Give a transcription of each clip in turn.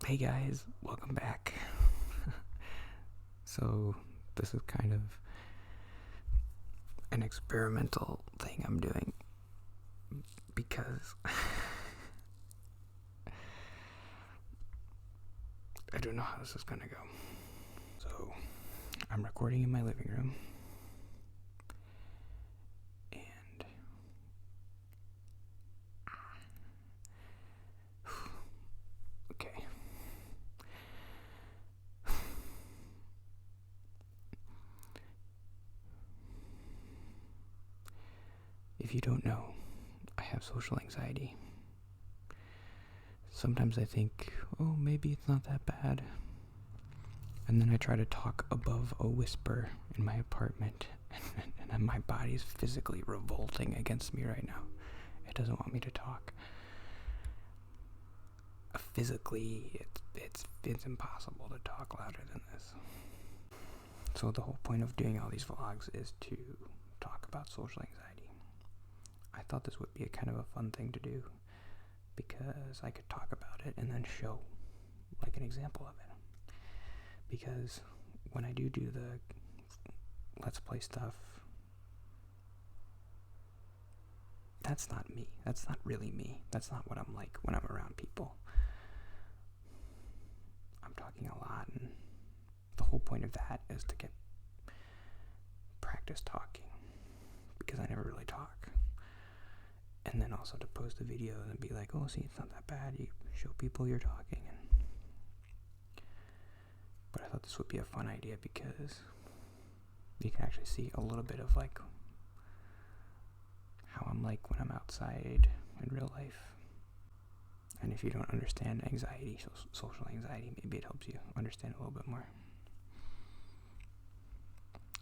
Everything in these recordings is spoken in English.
Hey guys, welcome back. So this is kind of an experimental thing I'm doing because I don't know how this is gonna go. So I'm recording in my living room and okay. If you don't know, I have social anxiety. Sometimes I think, oh, maybe it's not that bad. And then I try to talk above a whisper in my apartment, and my body's physically revolting against me right now. It doesn't want me to talk. Physically, it's impossible to talk louder than this. So the whole point of doing all these vlogs is to talk about social anxiety. I thought this would be a kind of a fun thing to do because I could talk about it and then show like an example of it. Because when I do the Let's Play stuff, that's not me. That's not really me. That's not what I'm like when I'm around people. I'm talking a lot, and the whole point of that is to get practice talking, because I never really talk. And then also to post the videos and be like, oh, see, it's not that bad. You show people you're talking. But I thought this would be a fun idea because you can actually see a little bit of like how I'm like when I'm outside in real life. And if you don't understand anxiety, social anxiety, maybe it helps you understand a little bit more.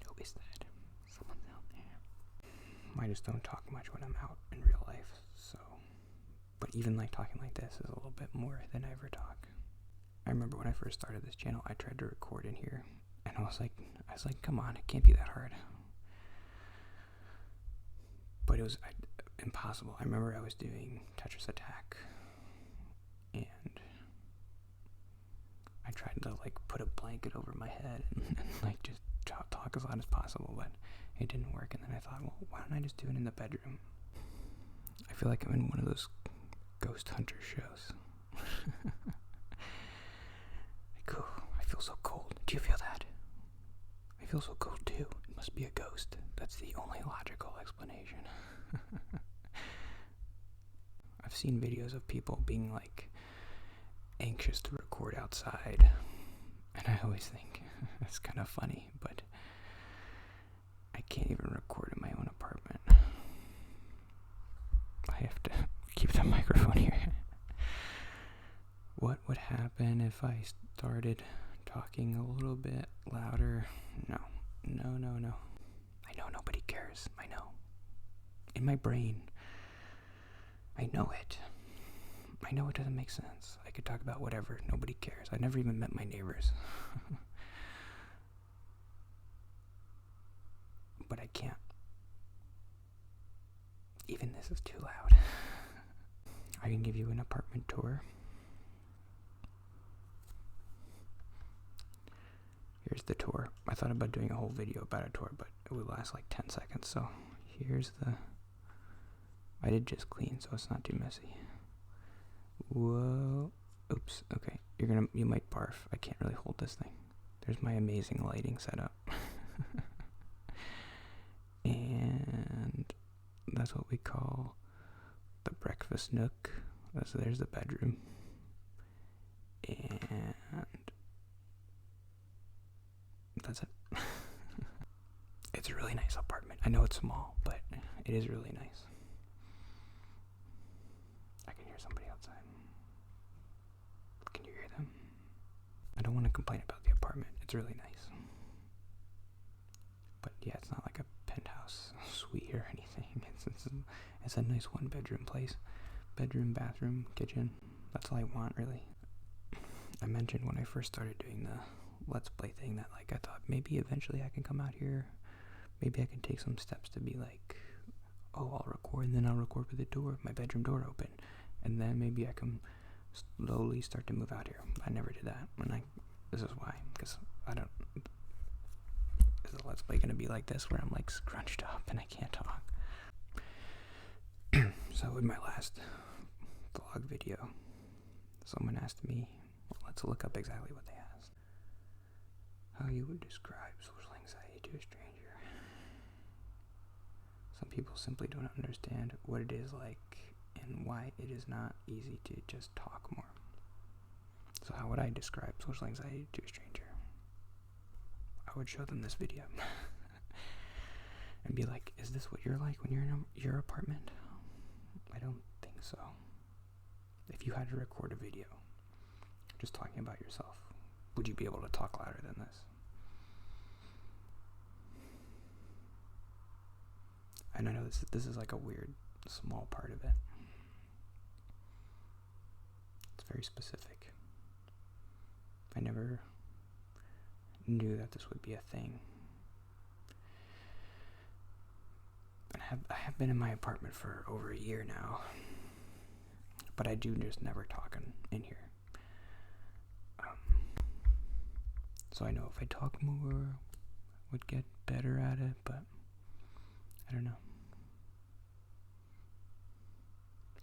Who is that? Someone's out there. I just don't talk much when I'm out in real life, so. But even like talking like this is a little bit more than I ever talk. I remember when I first started this channel, I tried to record in here, and I was like, come on, it can't be that hard. But it was impossible. I remember I was doing Tetris Attack, and I tried to like put a blanket over my head and like just talk as loud as possible, but it didn't work. And then I thought, well, why don't I just do it in the bedroom? I feel like I'm in one of those ghost hunter shows. Like, oh, I feel so cold. Do you feel that? I feel so cold too. It must be a ghost. That's the only logical explanation. I've seen videos of people being like anxious to record outside, and I always think that's kind of funny, but I can't even record in my own apartment. I have to keep the microphone here. What would happen if I started talking a little bit louder? No. I know nobody cares. I know. In my brain, I know it. I know it doesn't make sense. I could talk about whatever. Nobody cares. I never even met my neighbors. But I can't. Even this is too loud. I can give you an apartment tour. Here's the tour. I thought about doing a whole video about a tour, but it would last like 10 seconds. So here's I did just clean, so it's not too messy. Whoa. Oops. Okay. You might barf. I can't really hold this thing. There's my amazing lighting setup. And that's what we call the breakfast nook. So there's the bedroom. And that's it. It's a really nice apartment. I know it's small, but it is really nice. I can hear somebody outside. Can you hear them? I don't want to complain about the apartment. It's really nice. But yeah, it's not like a penthouse suite or anything. It's a nice one-bedroom place. Bedroom, bathroom, kitchen. That's all I want, really. I mentioned when I first started doing the Let's Play thing that like I thought maybe eventually I can come out here. Maybe I can take some steps to be like, oh, I'll record, and then I'll record with my bedroom door open. And then maybe I can slowly start to move out here. I never did that. This is why, because I don't. Is the Let's Play gonna be like this, where I'm like scrunched up and I can't talk? So in my last vlog video, someone asked me, well, let's look up exactly what they asked. How you would describe social anxiety to a stranger. Some people simply don't understand what it is like and why it is not easy to just talk more. So how would I describe social anxiety to a stranger? I would show them this video and be like, is this what you're like when you're in your apartment? I don't think so. If you had to record a video just talking about yourself, would you be able to talk louder than this? And I know this is like a weird, small part of it. It's very specific. I never knew that this would be a thing. And I have been in my apartment for over a year now, but I do just never talk in here. So I know if I talk more, I would get better at it, but I don't know.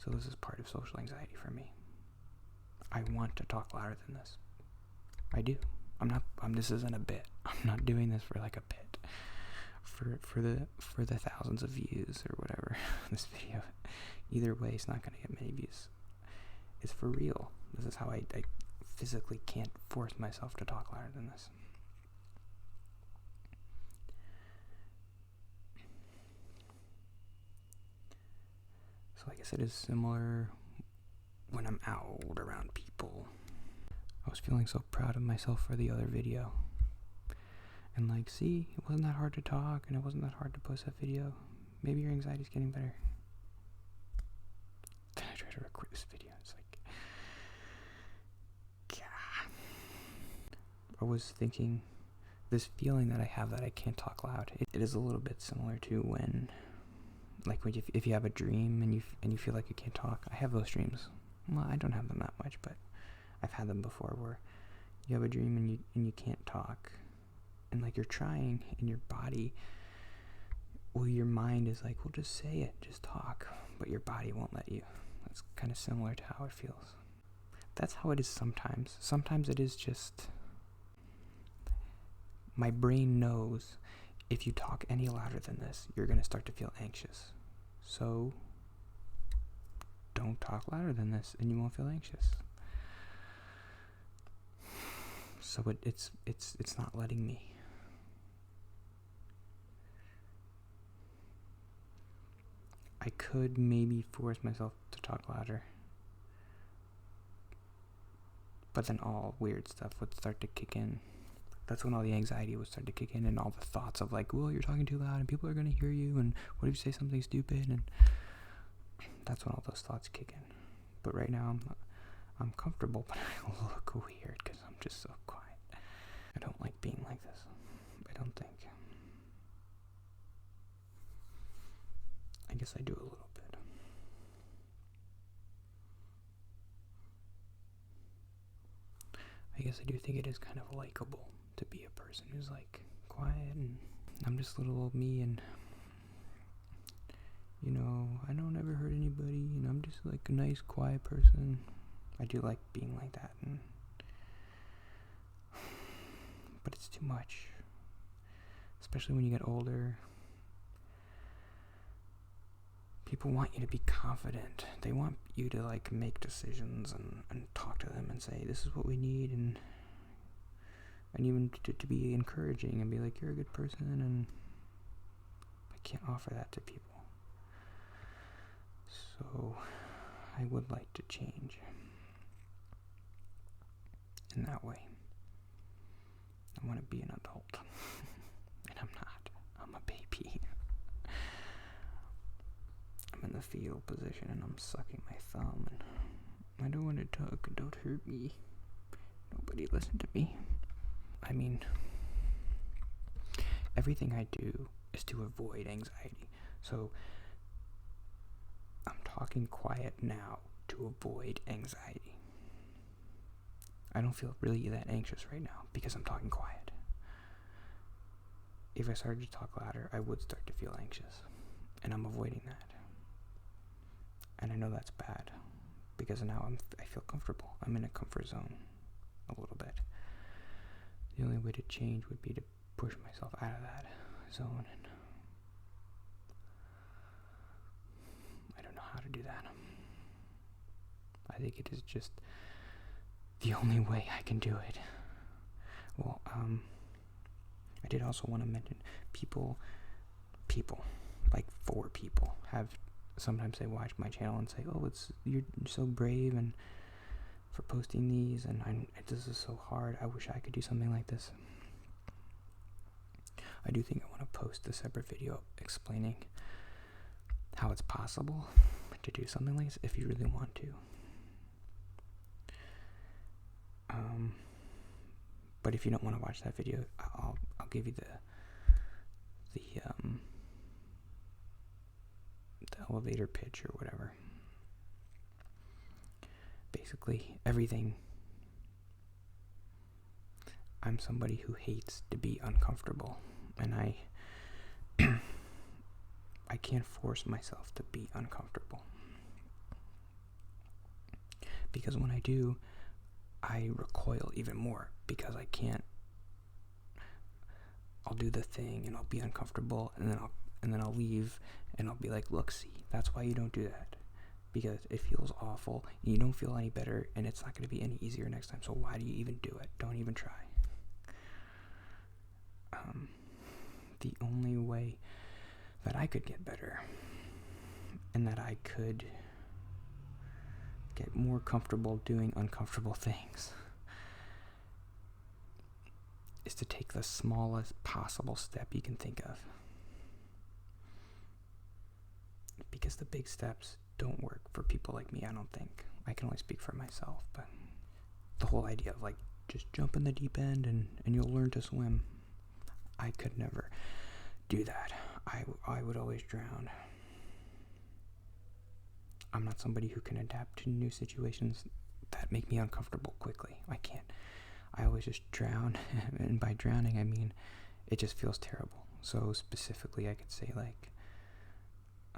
So this is part of social anxiety for me. I want to talk louder than this. I do. This isn't a bit. I'm not doing this for like a bit. For the thousands of views or whatever this video. Either way, it's not gonna get many views. It's for real. This is how I physically can't force myself to talk louder than this. So I guess it is similar when I'm out around people. I was feeling so proud of myself for the other video. And like, see, it wasn't that hard to talk and it wasn't that hard to post that video. Maybe your anxiety's getting better. Then I try to record this video. It's like, gah. I was thinking, this feeling that I have that I can't talk loud, it is a little bit similar to when, like if you have a dream and you feel like you can't talk. I have those dreams. Well, I don't have them that much, but I've had them before where you have a dream and you can't talk. And like you're trying and your body, well, your mind is like, well, just say it, just talk. But your body won't let you. That's kind of similar to how it feels. That's how it is sometimes. Sometimes it is just, my brain knows if you talk any louder than this, you're going to start to feel anxious. So don't talk louder than this and you won't feel anxious. So it's not letting me. I could maybe force myself to talk louder, but then all weird stuff would start to kick in. That's when all the anxiety would start to kick in, and all the thoughts of like, well, you're talking too loud and people are going to hear you, and what if you say something stupid? And that's when all those thoughts kick in. But right now I'm comfortable, but I look weird because I'm just so quiet. I don't like being like this. I don't think. I guess I do a little bit. I guess I do think it is kind of likable to be a person who's like quiet, and I'm just little old me, and you know, I don't ever hurt anybody, and I'm just like a nice quiet person. I do like being like that, but it's too much, especially when you get older. People want you to be confident. They want you to like make decisions and talk to them and say, this is what we need, and even to be encouraging and be like, you're a good person, and I can't offer that to people. So I would like to change in that way. I want to be an adult. And I'm not. I'm a baby. I'm in the fetal position and I'm sucking my thumb, and I don't want to talk. Don't hurt me. Nobody listen to me. I mean, everything I do is to avoid anxiety. So I'm talking quiet now to avoid anxiety. I don't feel really that anxious right now because I'm talking quiet. If I started to talk louder, I would start to feel anxious, and I'm avoiding that. And I know that's bad because now I feel comfortable. I'm in a comfort zone a little bit. The only way to change would be to push myself out of that zone, and I don't know how to do that. I think it is just the only way I can do it. Well, I did also want to mention people, like 4 people, have sometimes they watch my channel and say, "Oh, you're so brave and for posting these, and this is so hard. I wish I could do something like this." I do think I want to post a separate video explaining how it's possible to do something like this if you really want to. But if you don't want to watch that video, I'll give you the elevator pitch or whatever. Basically, everything. I'm somebody who hates to be uncomfortable, and I can't force myself to be uncomfortable. Because when I do, I recoil even more because I can't. I'll do the thing and I'll be uncomfortable, and then I'll leave and I'll be like, "Look, see, that's why you don't do that. Because it feels awful, and you don't feel any better, and it's not going to be any easier next time, so why do you even do it? Don't even try." The only way that I could get better and that I could get more comfortable doing uncomfortable things is to take the smallest possible step you can think of. Because the big steps don't work for people like me, I don't think. I can only speak for myself, but the whole idea of like, just jump in the deep end and you'll learn to swim, I could never do that. I would always drown. I'm not somebody who can adapt to new situations that make me uncomfortable quickly. I can't. I always just drown, and by drowning I mean it just feels terrible. So specifically I could say like,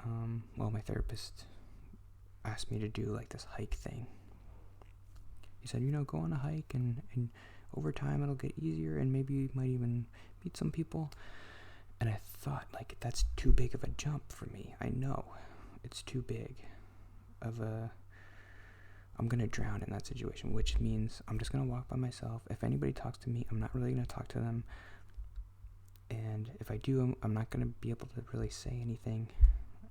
my therapist asked me to do like this hike thing. He said, go on a hike and over time it'll get easier and maybe you might even meet some people. And I thought, like, that's too big of a jump for me. I know it's too big of I'm going to drown in that situation, which means I'm just going to walk by myself. If anybody talks to me, I'm not really going to talk to them. And if I do, I'm not going to be able to really say anything.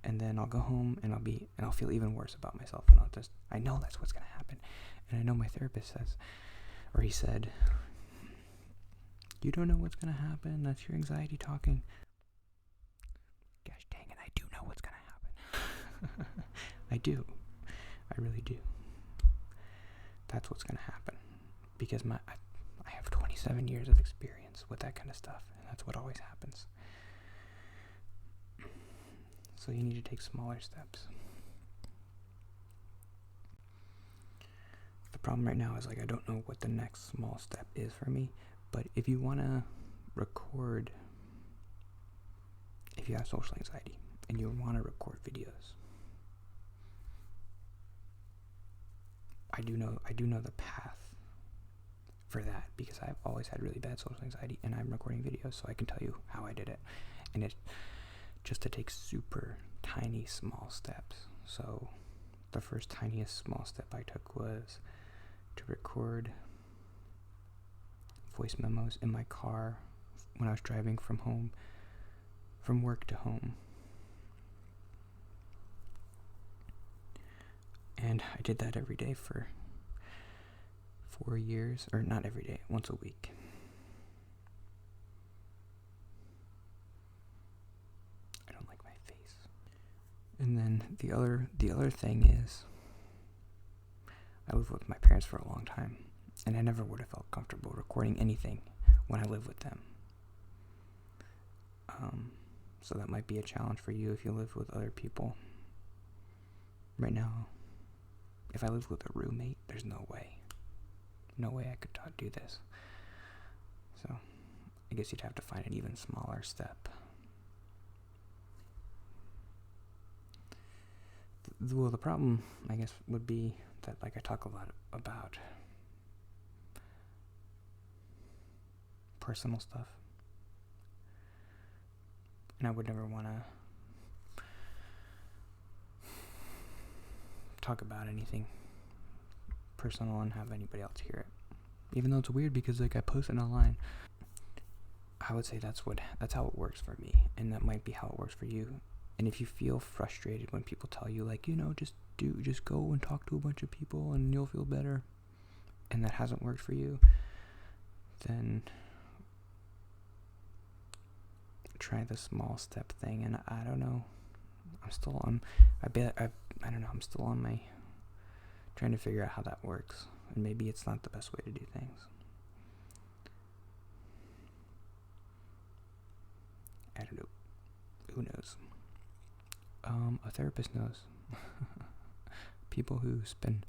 And then I'll go home and I'll feel even worse about myself. And I know that's what's going to happen. And I know my therapist he said, "You don't know what's going to happen. That's your anxiety talking." Gosh dang it, I do know what's going to happen. I do. I really do. That's what's going to happen. Because I have 27 years of experience with that kind of stuff. And that's what always happens. So you need to take smaller steps. The problem right now is like I don't know what the next small step is for me. But if you want to record, if you have social anxiety and you want to record videos, I do know the path for that because I've always had really bad social anxiety and I'm recording videos, so I can tell you how I did it. And it's just to take super tiny small steps. So the first tiniest small step I took was to record voice memos in my car when I was driving from work to home. And I did that every day for 4 years, or not every day, once a week. I don't like my face. And then the other thing is, I lived with my parents for a long time, and I never would have felt comfortable recording anything when I lived with them. So that might be a challenge for you if you live with other people. Right now, if I lived with a roommate, there's no way. no way I could do this. So I guess you'd have to find an even smaller step. Well, the problem, I guess, would be that, like, I talk a lot about personal stuff, and I would never want to talk about anything personal and have anybody else hear it. Even though it's weird because, like, I post it online. I would say that's how it works for me, and that might be how it works for you. And if you feel frustrated when people tell you, like, just go and talk to a bunch of people and you'll feel better, and that hasn't worked for you, then try the small step thing. And I don't know, I'm still on my trying to figure out how that works, and maybe it's not the best way to do things. I don't know. Who knows? A therapist knows. People who spend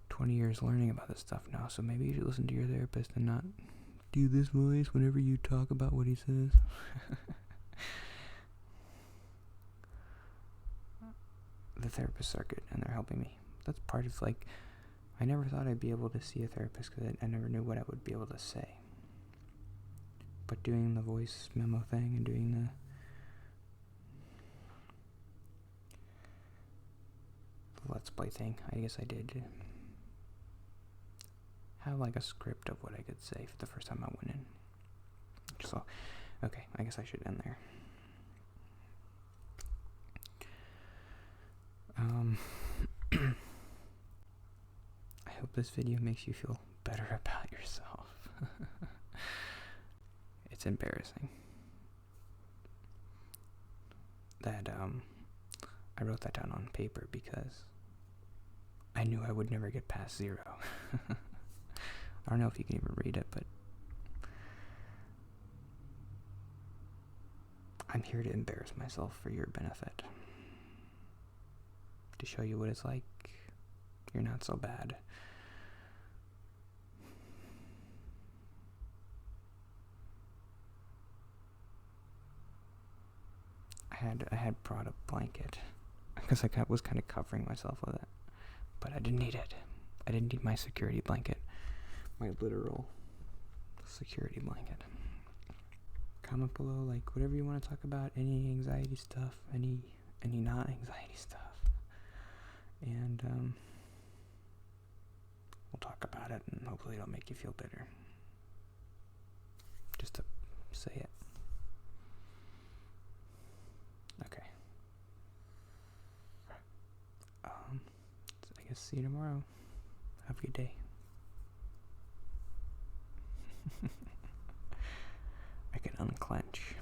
20 years learning about this stuff now, so maybe you should listen to your therapist and not do this voice whenever you talk about what he says. The therapists are good, and they're helping me. That's part of, like, I never thought I'd be able to see a therapist because I never knew what I would be able to say. But doing the voice memo thing and doing the Let's Play thing, I guess I did have, like, a script of what I could say for the first time I went in. So, okay, I guess I should end there. I hope this video makes you feel better about yourself. It's embarrassing that I wrote that down on paper because I knew I would never get past 0. I don't know if you can even read it, but I'm here to embarrass myself for your benefit. To show you what it's like. You're not so bad. I had brought a blanket because I was kind of covering myself with it, but I didn't need it. I didn't need my security blanket, my literal security blanket. Comment below, like, whatever you want to talk about, any anxiety stuff, any non-anxiety stuff, and we'll talk about it, and hopefully it'll make you feel better. Just to say it. Okay. I guess see you tomorrow. Have a good day. I can unclench.